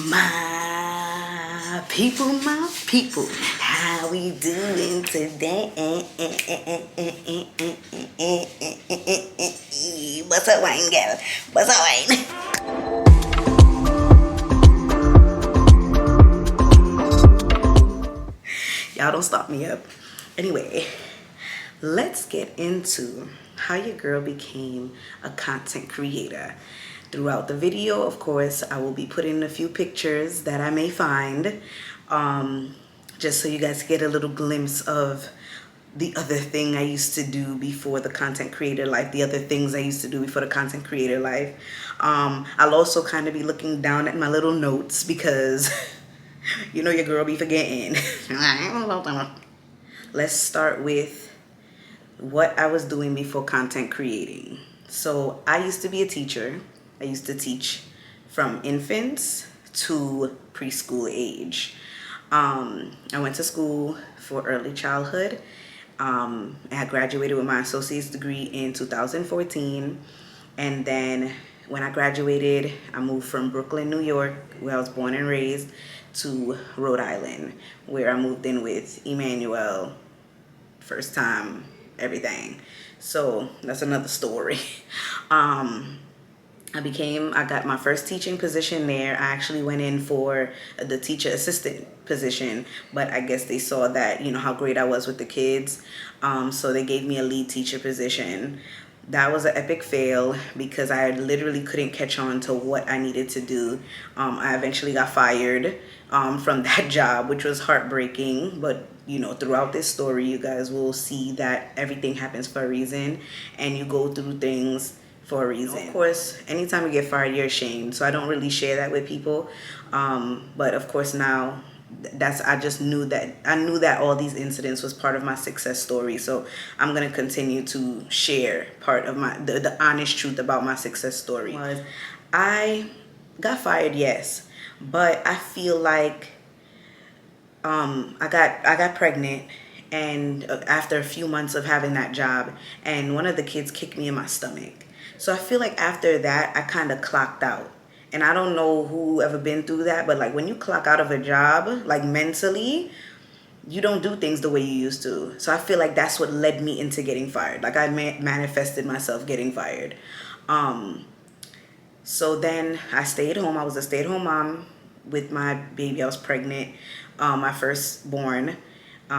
My people, how we doing today? What's up, wine girl? What's up, wine? Y'all don't stop me up. Anyway, let's get into how your girl became a content creator. Throughout the video, of course, I will be putting a few pictures that I may find, just so you guys get a little glimpse of the other thing I used to do before the content creator life, the other things I used to do before the content creator life. I'll also kind of be looking down at my little notes because you know your girl be forgetting. Let's start with what I was doing before content creating. So I used to be a teacher. I used to teach from infants to preschool age. I went to school for early childhood. I graduated with my associate's degree in 2014. And then when I graduated, I moved from Brooklyn, New York, where I was born and raised, to Rhode Island, where I moved in with Emmanuel. First time, everything. So that's another story. I got my first teaching position there. I actually went in for the teacher assistant position, but I guess they saw that, you know, how great I was with the kids. So they gave me a lead teacher position. That was an epic fail because I literally couldn't catch on to what I needed to do. I eventually got fired from that job, which was heartbreaking. But, you know, throughout this story, you guys will see that everything happens for a reason and you go through things for a reason. Of course, anytime you get fired, you're ashamed. So I don't really share that with people. But of course now, I knew that all these incidents was part of my success story. So I'm gonna continue to share part of the honest truth about my success story. Was I got fired, yes, but I feel like I got pregnant, and after a few months of having that job, and one of the kids kicked me in my stomach. So I feel like after that, I kind of clocked out. And I don't know who ever been through that, but like when you clock out of a job, like mentally, you don't do things the way you used to. So I feel like that's what led me into getting fired. Like I manifested myself getting fired. So then I stayed home. I was a stay-at-home mom with my baby. I was pregnant, my firstborn.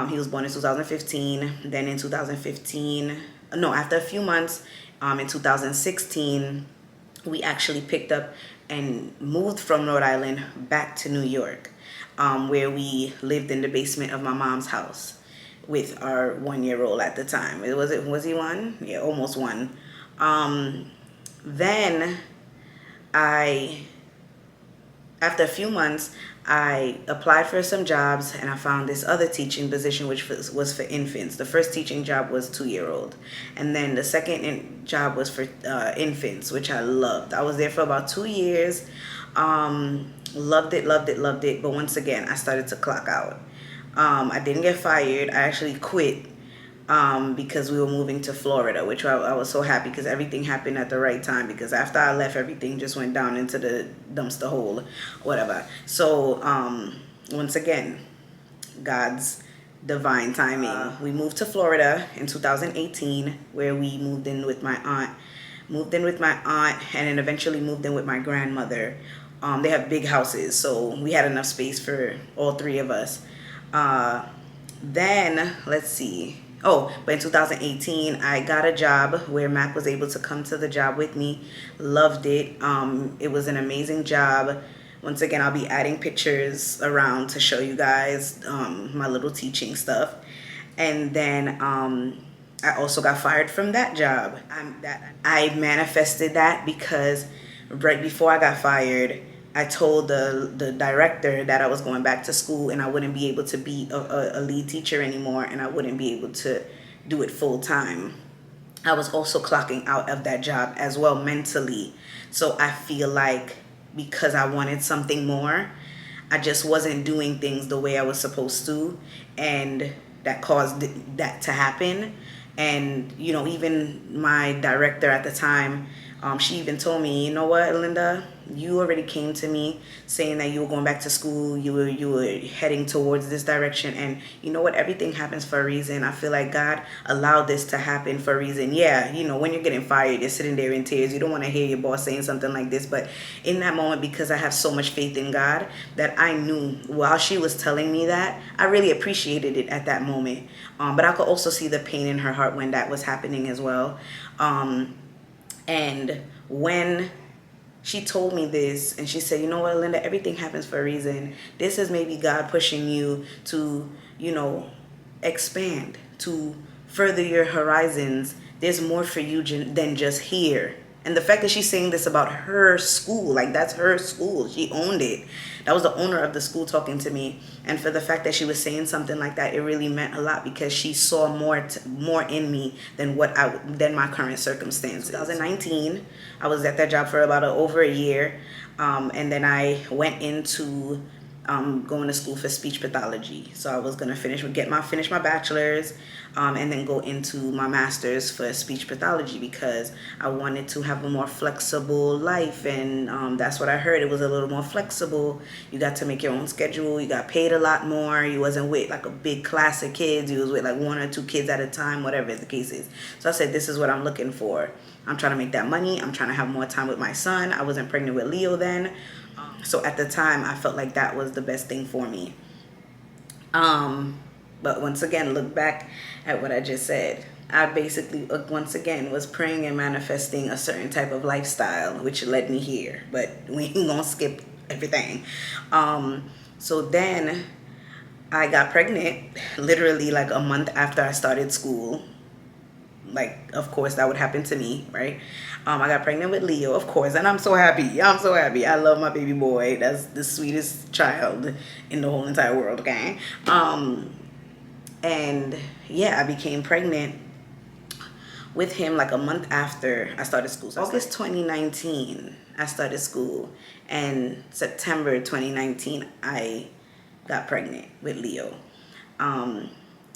He was born in 2015. Then in 2015, no, after a few months, in 2016, we actually picked up and moved from Rhode Island back to New York, where we lived in the basement of my mom's house with our 1-year-old at the time. Was he one? Yeah, almost one. Then after a few months, I applied for some jobs and I found this other teaching position, which was for infants. The first teaching job was 2-year-old. And then the second job was for infants, which I loved. I was there for about 2 years. Loved it. But once again, I started to clock out. I didn't get fired. I actually quit because we were moving to Florida, which I was so happy because everything happened at the right time, because after I left, everything just went down into the dumpster hole, whatever. So once again, God's divine timing. We moved to Florida in 2018, where we moved in with my aunt, and then eventually moved in with my grandmother. They have big houses, so we had enough space for all three of us. Then, let's see. Oh, but in 2018, I got a job where Mac was able to come to the job with me. Loved it. It was an amazing job. Once again, I'll be adding pictures around to show you guys my little teaching stuff. And then I also got fired from that job. I manifested that because right before I got fired, I told the director that I was going back to school and I wouldn't be able to be a lead teacher anymore, and I wouldn't be able to do it full time. I was also clocking out of that job as well mentally. So I feel like because I wanted something more, I just wasn't doing things the way I was supposed to, and that caused that to happen. And, you know, even my director at the time, she even told me, you know what, Alinda, you already came to me saying that you were going back to school, you were heading towards this direction, and you know what, everything happens for a reason. I feel like God allowed this to happen for a reason. Yeah, when you're getting fired, you're sitting there in tears, you don't want to hear your boss saying something like this, but in that moment, because I have so much faith in God, that I knew while she was telling me that, I really appreciated it at that moment. But I could also see the pain in her heart when that was happening as well. And when she told me this, and she said, you know what, Linda, everything happens for a reason. This is maybe God pushing you to, expand, to further your horizons. There's more for you than just here. And the fact that she's saying this about her school, like that's her school, she owned it. That was the owner of the school talking to me. And for the fact that she was saying something like that, it really meant a lot, because she saw more in me than than my current circumstances. 2019, I was at that job for about over a year, and then I went into going to school for speech pathology. So I was gonna finish my bachelor's, and then go into my master's for speech pathology, because I wanted to have a more flexible life, and that's what I heard. It was a little more flexible. You got to make your own schedule. You got paid a lot more. You wasn't with like a big class of kids. You was with like 1 or 2 kids at a time, whatever the case is. So I said, this is what I'm looking for. I'm trying to make that money. I'm trying to have more time with my son. I wasn't pregnant with Leo then. So at the time, I felt like that was the best thing for me. But once again, look back at what I just said. I basically, once again, was praying and manifesting a certain type of lifestyle, which led me here. But we ain't gonna skip everything. So then I got pregnant literally like a month after I started school. Like, of course, that would happen to me, right? I got pregnant with Leo, of course, and I'm so happy. I'm so happy. I love my baby boy. That's the sweetest child in the whole entire world, okay? And yeah, I became pregnant with him like a month after I started school. So August 2019, I started school, and September 2019, I got pregnant with Leo.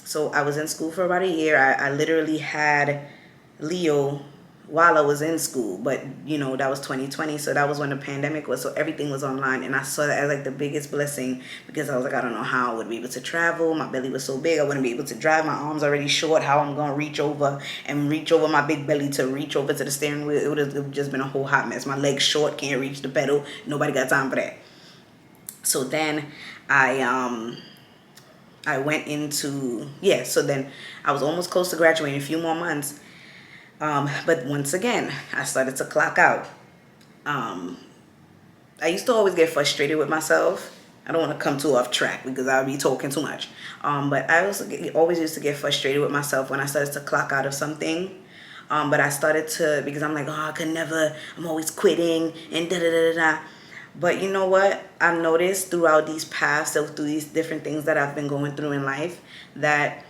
So I was in school for about a year. I literally had Leo while I was in school, but that was 2020, so that was when the pandemic was, so everything was online, and I saw that as like the biggest blessing, because I was like, I don't know how I would be able to travel. My belly was so big, I wouldn't be able to drive. My arms already short. How I'm gonna reach over my big belly to reach over to the steering wheel? It would have just been a whole hot mess. My legs short, can't reach the pedal. Nobody got time for that. So then I went into, so then I was almost close to graduating, a few more months. But once again, I started to clock out. I used to always get frustrated with myself. I don't want to come too off track because I'll be talking too much. But I always used to get frustrated with myself when I started to clock out of something. But I started to, because I'm like, I could never, I'm always quitting and da-da-da-da-da. But you know what? I've noticed throughout these paths, through these different things that I've been going through in life, that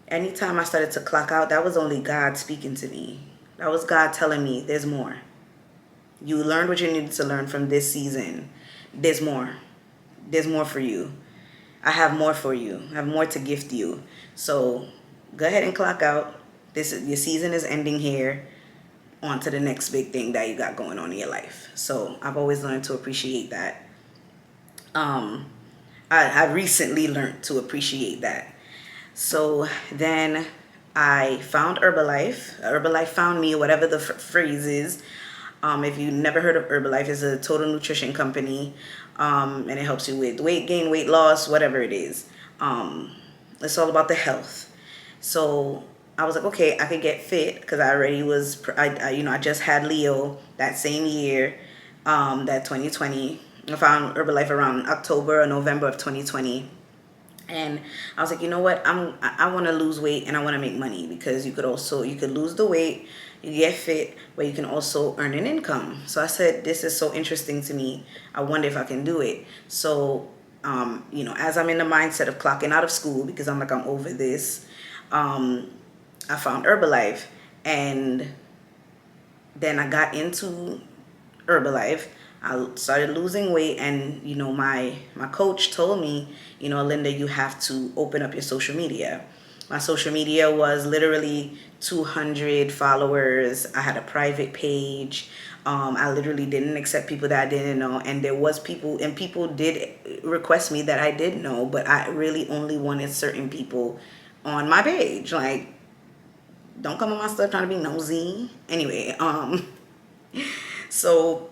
anytime I started to clock out, that was only God speaking to me. That was God telling me, there's more. You learned what you needed to learn from this season. There's more. There's more for you. I have more for you. I have more to gift you. So go ahead and clock out. Your season is ending here. On to the next big thing that you got going on in your life. So I've always learned to appreciate that. I recently learned to appreciate that. So then I found Herbalife. Herbalife found me, whatever the phrase is. If you've never heard of Herbalife, it's a total nutrition company, and it helps you with weight gain, weight loss, whatever it is. It's all about the health. So I was like, okay, I could get fit, because I already was, I just had Leo that same year, that 2020. I found Herbalife around October or November of 2020. And I was like, you know what? I want to lose weight and I want to make money, because you could lose the weight, you get fit, but you can also earn an income. So I said, this is so interesting to me. I wonder if I can do it. So, as I'm in the mindset of clocking out of school, because I'm over this, I found Herbalife, and then I got into Herbalife. I started losing weight, and my coach told me, Alinda, you have to open up your social media. My social media was literally 200 followers. I had a private page. I literally didn't accept people that I didn't know, and there was people, and people did request me that I did know, but I really only wanted certain people on my page. Like, don't come on my stuff trying to be nosy. Anyway, so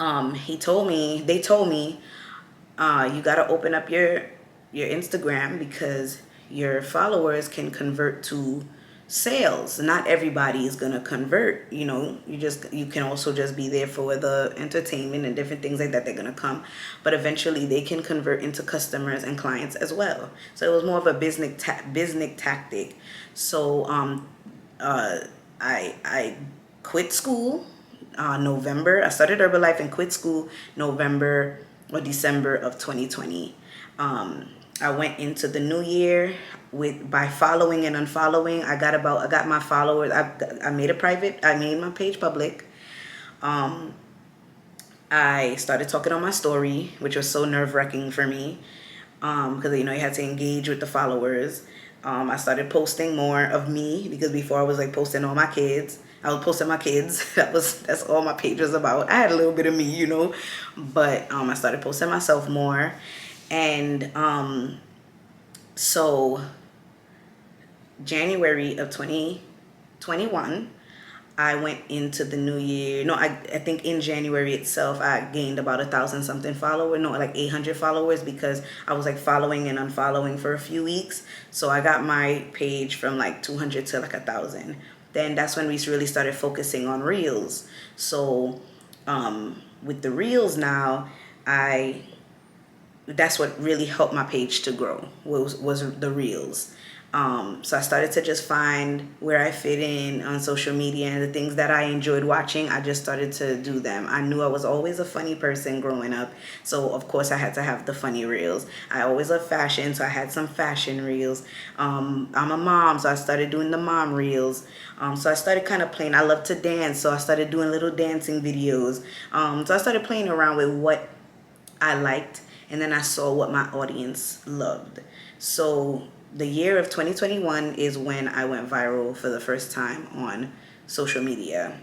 they told me, you got to open up your Instagram because your followers can convert to sales. Not everybody is going to convert, you can also just be there for the entertainment and different things like that. They're going to come, but eventually they can convert into customers and clients as well. So it was more of a business tactic. So I quit school November. I started Herbalife and quit school November or December of 2020. I went into the new year by following and unfollowing. I got my followers. I made my page public. I started talking on my story, which was so nerve-wracking for me, because you had to engage with the followers. I started posting more of me, because before I was like posting all my kids. I was posting my kids. That's all my page was about. I had a little bit of me, but I started posting myself more, and so January of 2021, I went into the new year. No, I think in January itself, I gained about 1,000 something followers. No, like 800 followers, because I was like following and unfollowing for a few weeks. So I got my page from like 200 to like 1,000. Then that's when we really started focusing on reels. So with the reels now, that's what really helped my page to grow, was the reels. So I started to just find where I fit in on social media, and the things that I enjoyed watching, I just started to do them. I knew I was always a funny person growing up, so of course I had to have the funny reels. I always loved fashion, so I had some fashion reels. I'm a mom, so I started doing the mom reels. So I started kind of playing. I love to dance, so I started doing little dancing videos. So I started playing around with what I liked, and then I saw what my audience loved. So the year of 2021 is when I went viral for the first time on social media.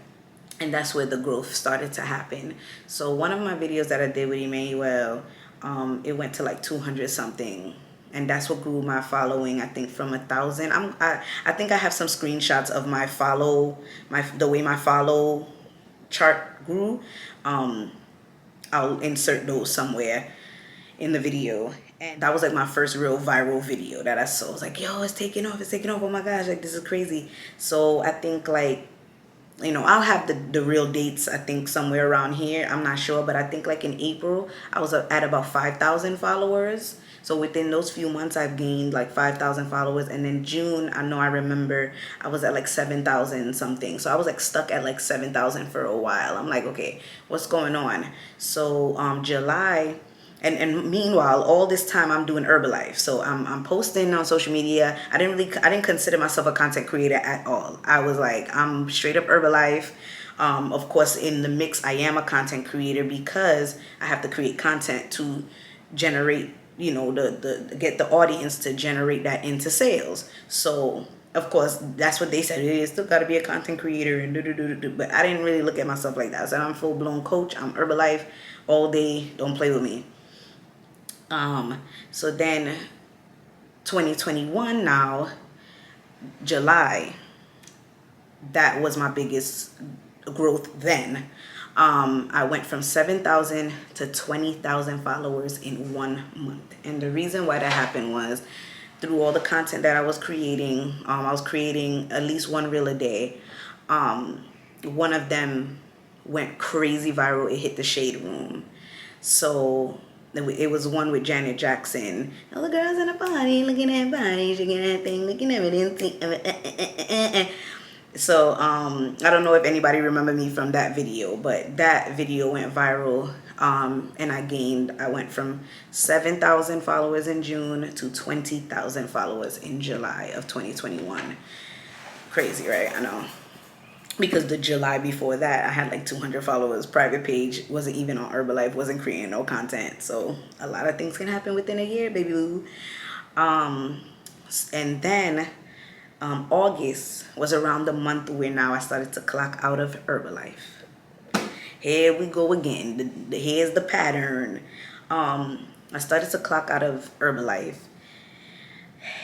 And that's where the growth started to happen. So one of my videos that I did with Emmanuel, it went to like 200 something. And that's what grew my following, I think, from 1,000. I think I have some screenshots of the way my follow chart grew. I'll insert those somewhere in the video. And that was like my first real viral video that I saw. I was like, yo, it's taking off. Oh my gosh, like this is crazy. So I think like, I'll have the real dates, I think somewhere around here. I'm not sure, but I think like in April, I was at about 5,000 followers. So within those few months, I've gained like 5,000 followers. And then June, I remember I was at like 7,000 something. So I was like stuck at like 7,000 for a while. I'm like, okay, what's going on? So July, and meanwhile, all this time I'm doing Herbalife. So I'm posting on social media. I didn't consider myself a content creator at all. I was like, I'm straight up Herbalife. Of course, in the mix, I am a content creator because I have to create content to generate, get the audience to generate that into sales. So of course, that's what they said. You still got to be a content creator and do. But I didn't really look at myself like that. I said, I'm full blown coach. I'm Herbalife all day. Don't play with me. So then 2021 now, July, that was my biggest growth then. I went from 7,000 to 20,000 followers in 1 month. And the reason why that happened was through all the content that I was creating. I was creating at least one reel a day. One of them went crazy viral. It hit the Shade Room. So it was one with Janet Jackson. All the girls in the party, looking at body, shaking that thing, looking at everything. So I don't know if anybody remember me from that video, but that video went viral. And I went from 7,000 followers in June to 20,000 followers in July of 2021. Crazy, right? I know. Because the July before that, I had like 200 followers. Private page, wasn't even on Herbalife, wasn't creating no content. So a lot of things can happen within a year, baby boo. And then August was around the month where now I started to clock out of Herbalife. here we go again. Here's the pattern. I started to clock out of Herbalife.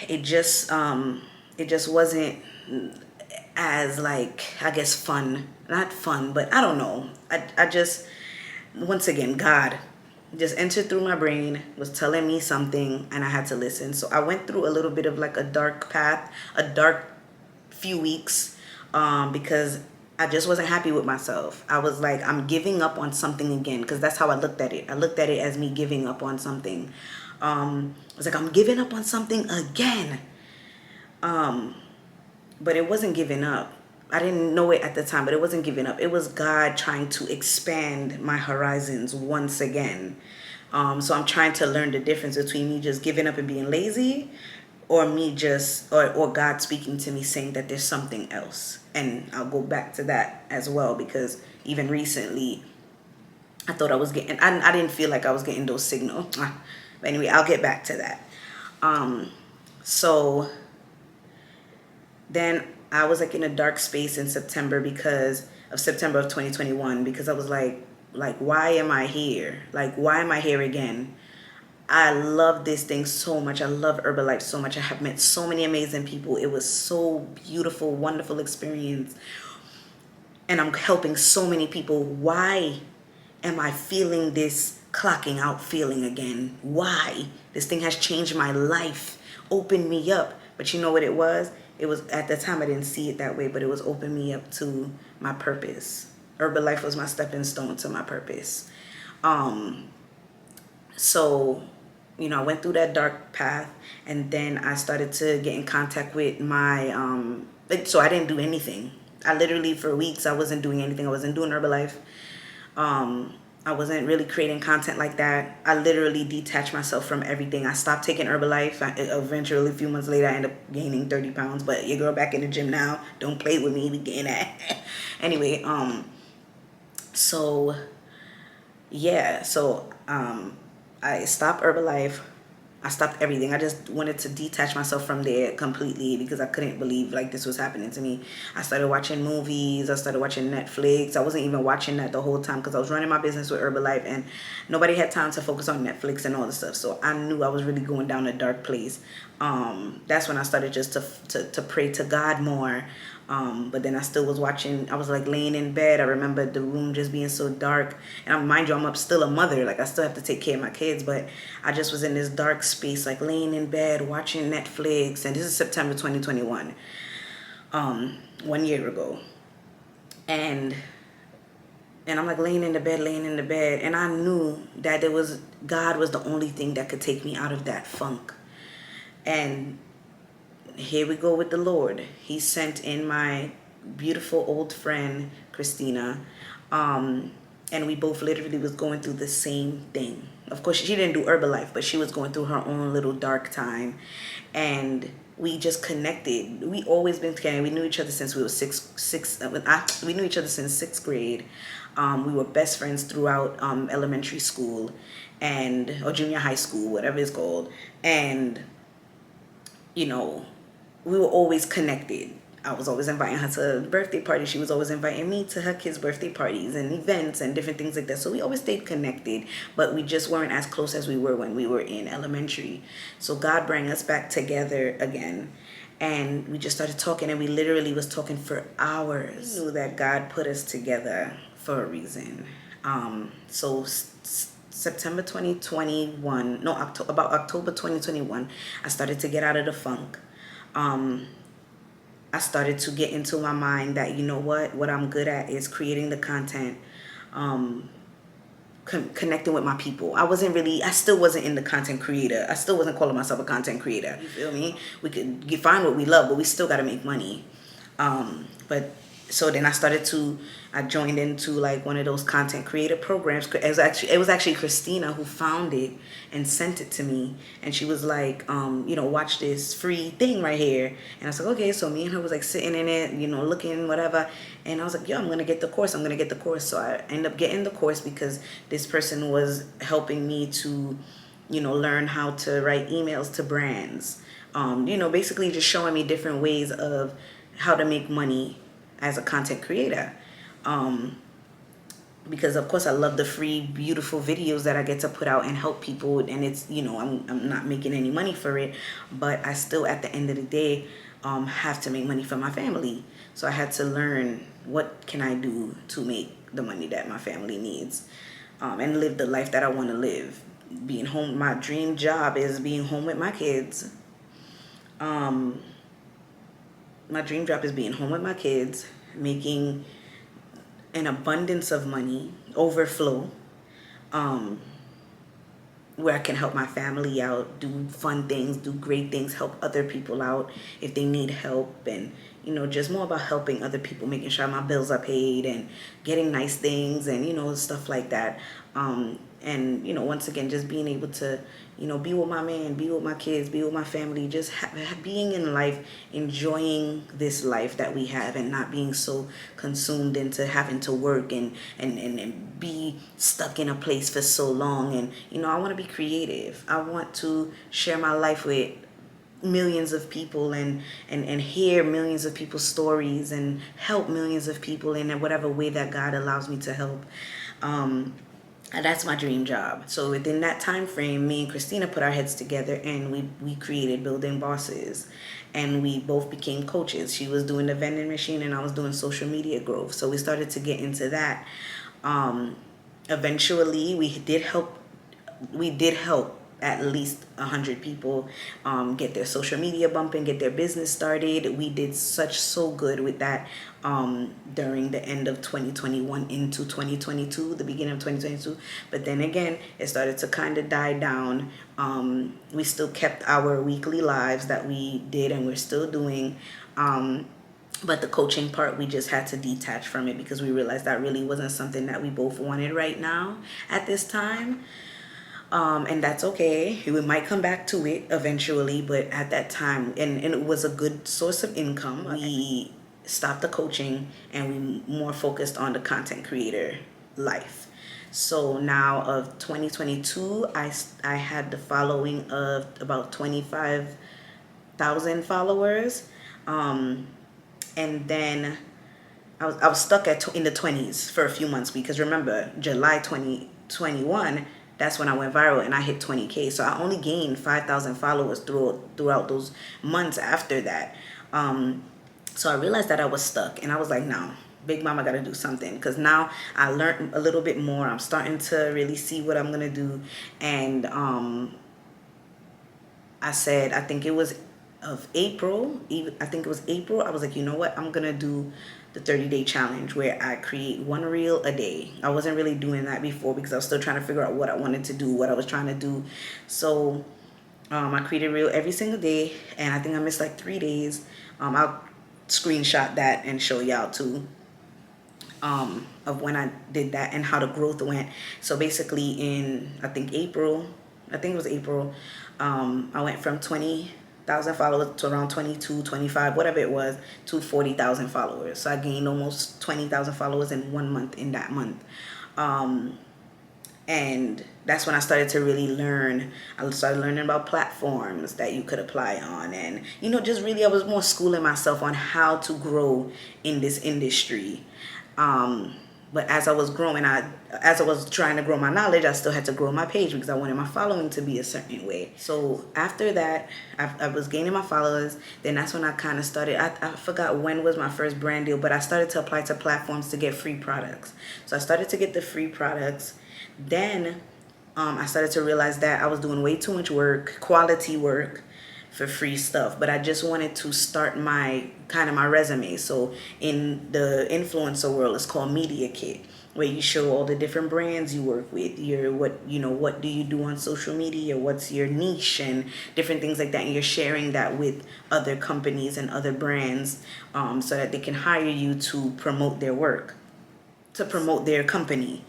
It just wasn't as, like, I guess fun. Not fun, but I don't know. I just, once again, God just entered through my brain, was telling me something, and I had to listen. So I went through a little bit of like a dark path, a dark few weeks, because I just wasn't happy with myself. I was like, I'm giving up on something again, because that's how I looked at it. I looked at it as me giving up on something. I was like, I'm giving up on something again. But it wasn't giving up. I didn't know it at the time, but it wasn't giving up. It was God trying to expand my horizons once again. So I'm trying to learn the difference between me just giving up and being lazy, or me just, or God speaking to me saying that there's something else. And I'll go back to that as well, because even recently I thought I was getting, I didn't feel like I was getting those signals. But anyway, I'll get back to that. So then I was like in a dark space in September, because of September of 2021, because I was like, why am I here? Like, why am I here again? I love this thing so much. I love Herbalife so much. I have met so many amazing people. It was so beautiful, wonderful experience. And I'm helping so many people. Why am I feeling this clocking out feeling again? Why? This thing has changed my life, opened me up. But you know what it was? It was, at the time I didn't see it that way, but it was opening me up to my purpose. Herbalife was my stepping stone to my purpose. So, I went through that dark path, and then I started to get in contact with my, so I didn't do anything. I literally, for weeks, I wasn't doing anything. I wasn't doing Herbalife. I wasn't really creating content like that. I literally detached myself from everything. I stopped taking Herbalife. Eventually, a few months later, I ended up gaining 30 pounds. But your girl back in the gym now. Don't play with me. We getting that. Anyway, so, yeah. So, I stopped Herbalife. I stopped everything. I just wanted to detach myself from there completely, because I couldn't believe like this was happening to me. I started watching movies. I started watching Netflix. I wasn't even watching that the whole time, because I was running my business with Herbalife, and nobody had time to focus on Netflix and all the stuff. So I knew I was really going down a dark place. That's when I started just to pray to God more. But then I still was watching. I was like laying in bed. I remember the room just being so dark. And mind you, I'm still a mother. Like, I still have to take care of my kids. But I just was in this dark space, like laying in bed, watching Netflix. And this is September 2021, 1 year ago. And I'm like laying in the bed. And I knew that God was the only thing that could take me out of that funk. And here we go with the Lord. He sent in my beautiful old friend, Christina. And we both literally was going through the same thing. Of course, she didn't do Herbalife, but she was going through her own little dark time. And we just connected. We always been together. We knew each other since we were we knew each other since sixth grade. We were best friends throughout elementary school or junior high school, whatever it's called. And, we were always connected. I was always inviting her to birthday parties. She was always inviting me to her kids' birthday parties and events and different things like that. So we always stayed connected, but we just weren't as close as we were when we were in elementary. So God brought us back together again. And we just started talking, and we literally was talking for hours. We knew that God put us together for a reason. So September 2021, no, about October 2021, I started to get out of the funk. I started to get into my mind that, what I'm good at is creating the content, connecting with my people. I still wasn't in the content creator. I still wasn't calling myself a content creator. You feel me? We could find what we love, but we still got to make money. So then I joined into like one of those content creator programs. It was actually Christina who found it and sent it to me. And she was like, watch this free thing right here. And I was like, okay. So me and her was like sitting in it, looking, whatever. And I was like, I'm going to get the course. So I ended up getting the course because this person was helping me to, learn how to write emails to brands. Basically just showing me different ways of how to make money as a content creator. because of course I love the free beautiful videos that I get to put out and help people, and it's, I'm not making any money for it, but I still at the end of the day have to make money for my family. So I had to learn, what can I do to make the money that my family needs, and live the life that I want to live. Being home, my dream job is being home with my kids. My dream job is being home with my kids, making an abundance of money, overflow, um, where I can help my family out, do fun things, do great things, help other people out if they need help, and just more about helping other people, making sure my bills are paid and getting nice things, and stuff like that. And once again, just being able to be with my man, be with my kids, be with my family, just being in life, enjoying this life that we have, and not being so consumed into having to work and be stuck in a place for so long. And I want to be creative. I want to share my life with millions of people, and hear millions of people's stories, and help millions of people in whatever way that God allows me to help. And that's my dream job. So within that time frame, me and Christina put our heads together, and we created Building Bosses, and we both became coaches. She was doing the vending machine, and I was doing social media growth. So we started to get into that. Eventually, we did help at least 100 people get their social media bumping, get their business started. We did so good with that during the end of 2021 into 2022, the beginning of 2022. But then again, it started to kind of die down. We still kept our weekly lives that we did, and we're still doing. But the coaching part, we just had to detach from it, because we realized that really wasn't something that we both wanted right now at this time. And that's okay. We might come back to it eventually, but at that time, and it was a good source of income, we stopped the coaching, and we more focused on the content creator life. So now of 2022, I had the following of about 25,000 followers. And then I was stuck in the 20s for a few months, because remember, July 2021, that's when I went viral and I hit 20K. So I only gained 5,000 followers throughout those months after that. So I realized that I was stuck, and I was like, no, Big Mama got to do something, because now I learned a little bit more. I'm starting to really see what I'm going to do. And I said, I think it was April. I was like, you know what? I'm going to do the 30-day challenge, where I create one reel a day. I wasn't really doing that before, because I was still trying to figure out what I wanted to do, what I was trying to do. So I created a reel every single day, and I think I missed like 3 days. I'll screenshot that and show y'all too, of when I did that and how the growth went. So basically I think it was April, I went from 20,000 followers to around 22, 25, whatever it was, to 40,000 followers. So I gained almost 20,000 followers in 1 month, in that month. And that's when I started to really learn. I started learning about platforms that you could apply on. And, just really, I was more schooling myself on how to grow in this industry. But as I was growing, as I was trying to grow my knowledge, I still had to grow my page, because I wanted my following to be a certain way. So after that, I was gaining my followers. Then that's when I kind of started. I forgot when was my first brand deal, but I started to apply to platforms to get free products. So I started to get the free products. Then I started to realize that I was doing way too much work, quality work, for free stuff, but I just wanted to start my resume. So in the influencer world, it's called Media Kit, where you show all the different brands you work with, what do you do on social media, what's your niche, and different things like that, and you're sharing that with other companies and other brands, so that they can hire you to promote their work, to promote their company.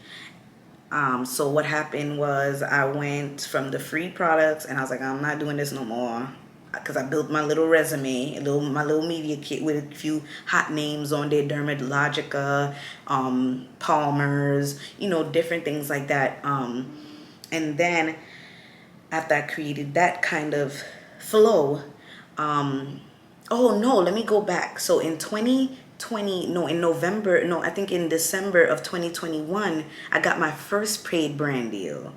So what happened was, I went from the free products, and I was like, I'm not doing this no more, because I built my little resume, my little media kit with a few hot names on there, Dermatologica, Palmer's, different things like that. And then after I created that kind of flow, oh no, let me go back. So in 20 in November, no, I think in December of 2021, I got my first paid brand deal.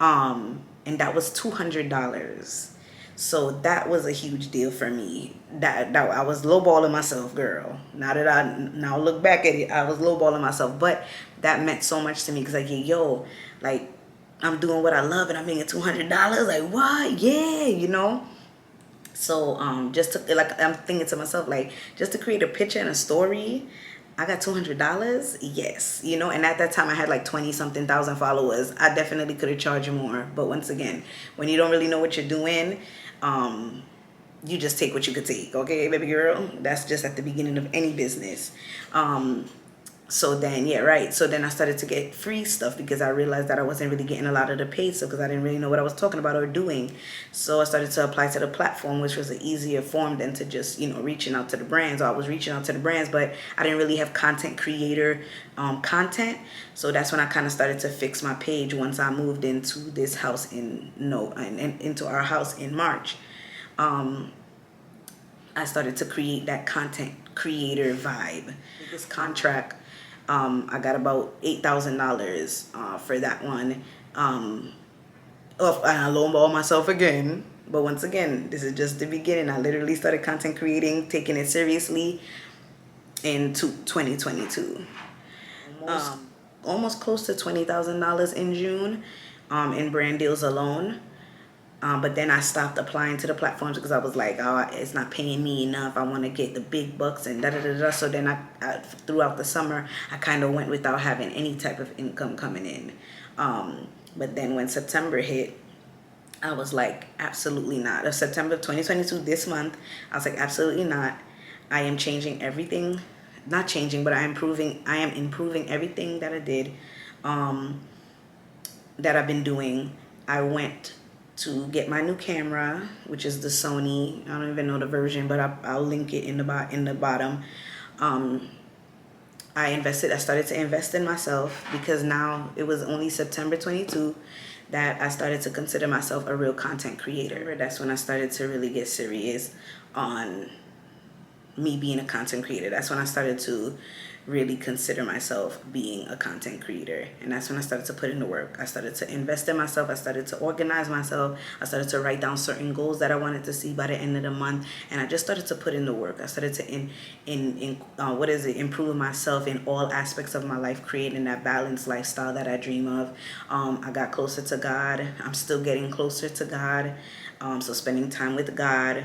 And that was $200. So that was a huge deal for me. That I was lowballing myself, girl. Now that I now look back at it, I was lowballing myself, but that meant so much to me because like, yo, like I'm doing what I love and I'm making $200. Like what? Yeah, you know. So just to like I'm thinking to myself like just to create a picture and a story, I got $200. Yes, you know. And at that time I had like 20 something thousand followers. I definitely could have charged more, but once again, when you don't really know what you're doing, you just take what you could take. Okay, baby girl. That's just at the beginning of any business. So then, yeah, right. So then I started to get free stuff because I realized that I wasn't really getting a lot of the paid stuff because I didn't really know what I was talking about or doing. So I started to apply to the platform, which was an easier form than to just, you know, reaching out to the brands. Or I was reaching out to the brands, but I didn't really have content creator content. So that's when I kind of started to fix my page once I moved into this house into our house in March. I started to create that content creator vibe. This contract, I got about $8,000 for that one. I lowball myself again. But once again, this is just the beginning. I literally started content creating, taking it seriously in 2022. Almost close to $20,000 in June in brand deals alone. But then I stopped applying to the platforms because I was like, oh, it's not paying me enough. I want to get the big bucks and da da da da. So then I throughout the summer, I kind of went without having any type of income coming in. But then when September hit, I was like, absolutely not. Of September of 2022, this month, I was like, absolutely not. I am changing everything. Not changing, but I am improving everything that I did, that I've been doing. I went to get my new camera, which is the Sony. I don't even know the version, but I'll link it in the bottom. I started to invest in myself because now it was only September 22 that I started to consider myself a real content creator. That's when I started to really get serious on me being a content creator. That's when I started to really consider myself being a content creator. And that's when I started to put in the work. I started to invest in myself. I started to organize myself. I started to write down certain goals that I wanted to see by the end of the month. And I just started to put in the work. I started to improve myself in all aspects of my life, creating that balanced lifestyle that I dream of. I got closer to God. I'm still getting closer to God. So spending time with God,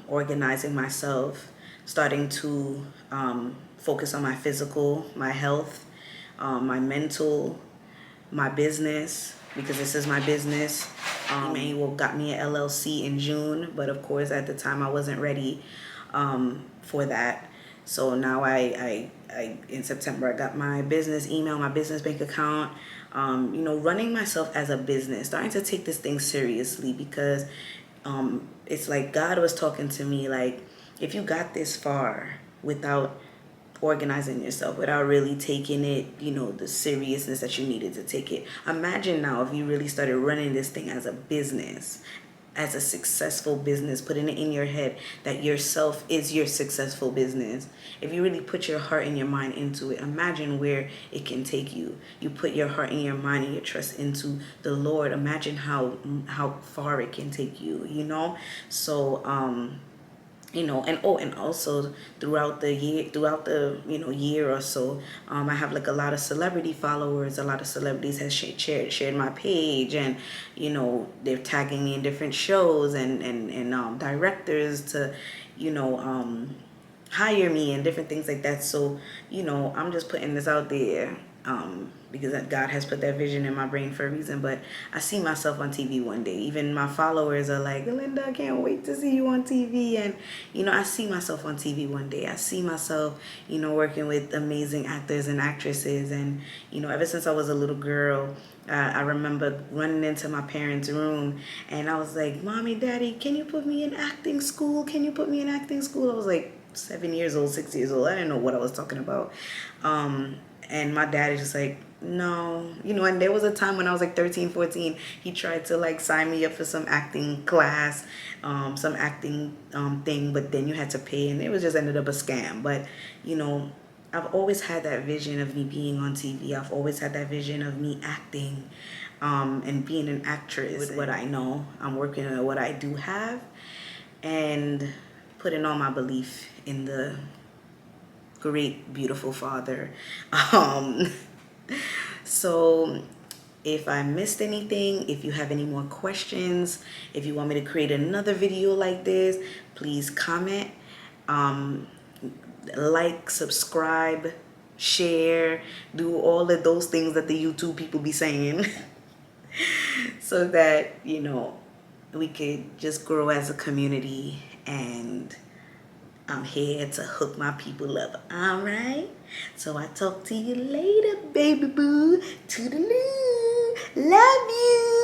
organizing myself, starting to focus on my physical, my health, my mental, my business, because this is my business. Emmanuel got me an LLC in June, but of course at the time I wasn't ready for that. So now I in September I got my business email, my business bank account, running myself as a business, starting to take this thing seriously because it's like God was talking to me like, if you got this far without organizing yourself, without really taking it, the seriousness that you needed to take it. Imagine now if you really started running this thing as a business, as a successful business, putting it in your head that yourself is your successful business. If you really put your heart and your mind into it, imagine where it can take you. You put your heart and your mind and your trust into the Lord. Imagine how far it can take you, So, and also throughout the year or so, I have like a lot of celebrity followers. A lot of celebrities has shared my page, and they're tagging me in different shows and directors to hire me and different things like that. So I'm just putting this out there because God has put that vision in my brain for a reason. But I see myself on TV one day. Even my followers are like, Alinda, I can't wait to see you on TV. And I see myself on TV one day. I see myself working with amazing actors and actresses. And ever since I was a little girl, I remember running into my parents' room and I was like, Mommy, Daddy, can you put me in acting school? Can you put me in acting school? I was like 7 years old, 6 years old. I didn't know what I was talking about. And my dad is just like, No, and there was a time when I was like 13, 14, he tried to like sign me up for some acting class, some acting thing, but then you had to pay, and it was just ended up a scam. But you know, I've always had that vision of me being on TV. I've always had that vision of me acting, and being an actress with what I know. I'm working on what I do have, and putting all my belief in the great, beautiful Father. Um, so if I missed anything, if you have any more questions, if you want me to create another video like this, please comment, like, subscribe, share, do all of those things that the YouTube people be saying so that, we could just grow as a community. And I'm here to hook my people up. All right. So I talk to you later, baby boo. Toodaloo. Love you.